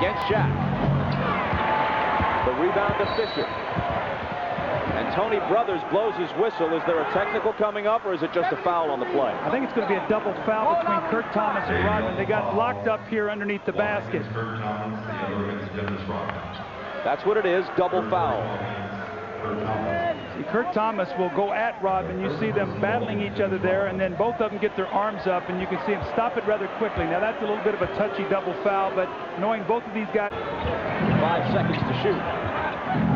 against Shaq. The rebound to Fisher. And Tony Brothers blows his whistle. Is there a technical coming up, or is it just a foul on the play? I think it's going to be a double foul between Kurt Thomas and Rodman. They got locked up here underneath the basket. That's what it is, double foul. See, Kurt Thomas will go at Rodman. You see them battling each other there, and then both of them get their arms up, and you can see him stop it rather quickly. Now, that's a little bit of a touchy double foul, but knowing both of these guys... 5 seconds to shoot.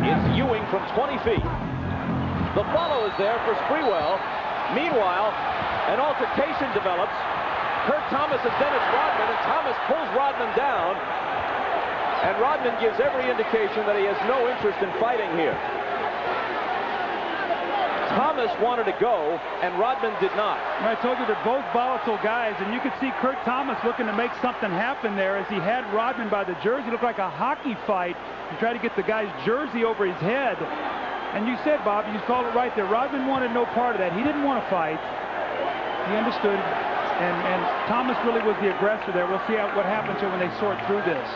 It's Ewing from 20 feet. The follow is there for Sprewell. Meanwhile, an altercation develops. Kurt Thomas and Dennis Rodman, and Thomas pulls Rodman down. And Rodman gives every indication that he has no interest in fighting here. Thomas wanted to go, and Rodman did not. I told you they're both volatile guys, and you could see Kurt Thomas looking to make something happen there as he had Rodman by the jersey. It looked like a hockey fight. He tried to get the guy's jersey over his head. And you said, Bob, you called it right there. Rodman wanted no part of that. He didn't want to fight. He understood, and Thomas really was the aggressor there. We'll see what happens here when they sort through this.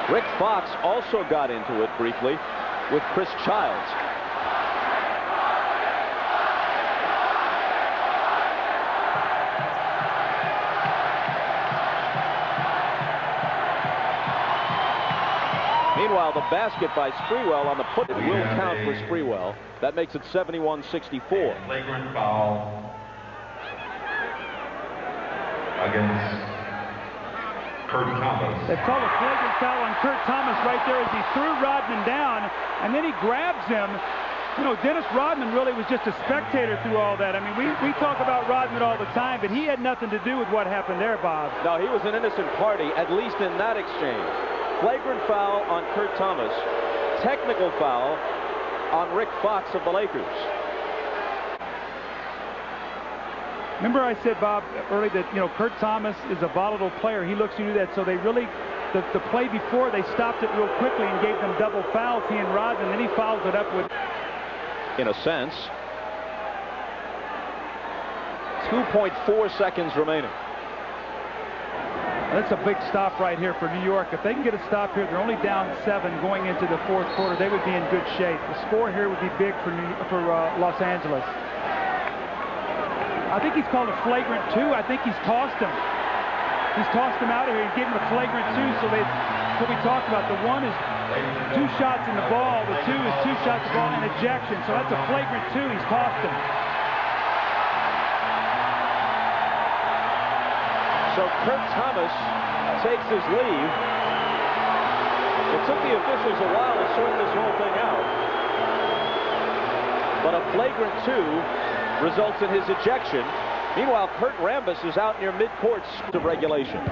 Rick Fox also got into it briefly with Chris Childs. Meanwhile, the basket by Sprewell on the put will count for Sprewell. That makes it 71-64. Flagrant foul against Kurt Thomas. They've called a flagrant foul on Kurt Thomas right there as he threw Rodman down, and then he grabs him. You know, Dennis Rodman really was just a spectator through all that. I mean, we talk about Rodman all the time, but he had nothing to do with what happened there, Bob. No, he was an innocent party, at least in that exchange. Flagrant foul on Kurt Thomas. Technical foul on Rick Fox of the Lakers. Remember I said, Bob, early that, you know, Kurt Thomas is a volatile player. He looks to do that, so they really, the play before, they stopped it real quickly and gave them double fouls, he and Rodman, then he fouls it up with... In a sense. 2.4 seconds remaining. That's a big stop right here for New York. If they can get a stop here, they're only down 7 going into the 4th quarter. They would be in good shape. The score here would be big for Los Angeles. I think he's called a flagrant 2. I think he's tossed him. He's tossed him out of here. He's getting a flagrant 2. So what we talked about, the 1 is 2 shots in the ball. The 2 is 2 shots in the ball and ejection. So that's a flagrant 2. He's tossed him. So Kurt Thomas takes his leave. It took the officials a while to sort this whole thing out. But a flagrant 2 results in his ejection. Meanwhile, Kurt Rambis is out near midcourt of regulation.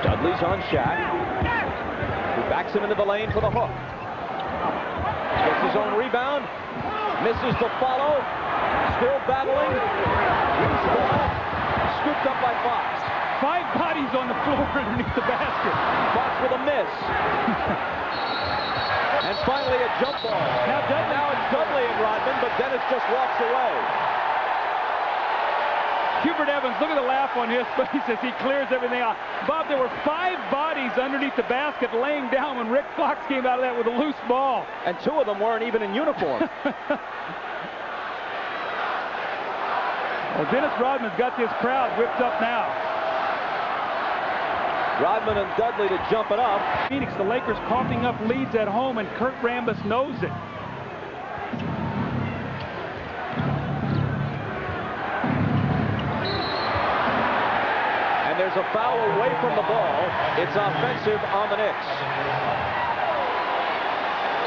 Dudley's on Shaq, who backs him into the lane for the hook. Gets his own rebound, misses the follow, still battling. Loose ball, scooped up by Fox. 5 bodies on the floor underneath the basket. Fox with a miss. And finally a jump ball. Now it's Dudley and Rodman, but Dennis just walks away. Hubert Evans, look at the laugh on his face as he clears everything out. Bob, there were 5 bodies underneath the basket laying down when Rick Fox came out of that with a loose ball. And 2 of them weren't even in uniform. Well, Dennis Rodman's got this crowd whipped up now. Rodman and Dudley to jump it up. Phoenix, the Lakers coughing up leads at home, and Kurt Rambis knows it. And there's a foul away from the ball. It's offensive on the Knicks.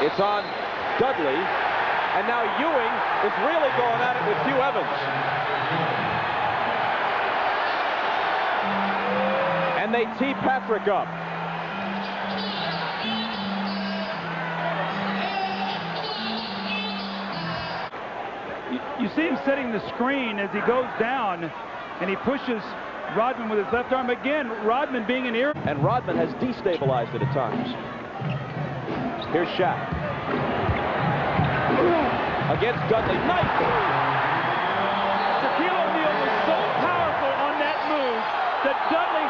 It's on Dudley. And now Ewing is really going at it with Hugh Evans. And they tee Patrick up. You see him setting the screen as he goes down, and he pushes Rodman with his left arm. Again, Rodman being an ear. And Rodman has destabilized it at times. Here's Shaq. against Dudley. Nice. Shaquille O'Neal was so powerful on that move that Dudley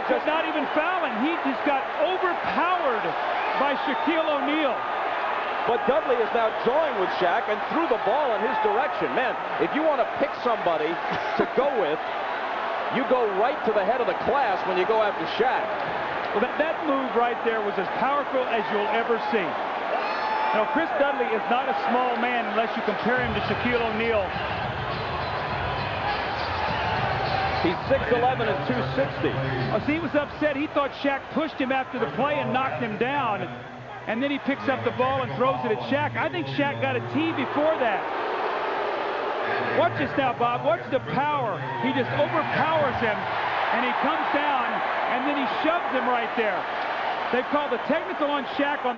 could not even foul him. He just got overpowered by Shaquille O'Neal. But Dudley is now drawing with Shaq and threw the ball in his direction. Man, if you want to pick somebody to go with, you go right to the head of the class when you go after Shaq. Well, that move right there was as powerful as you'll ever see. Now, Chris Dudley is not a small man unless you compare him to Shaquille O'Neal. He's 6'11" and 260. Oh, see, he was upset. He thought Shaq pushed him after the play and knocked him down. And then he picks up the ball and throws it at Shaq. I think Shaq got a tee before that. Watch this now, Bob. Watch the power. He just overpowers him, and he comes down, and then he shoves him right there. They've called a technical on Shaq on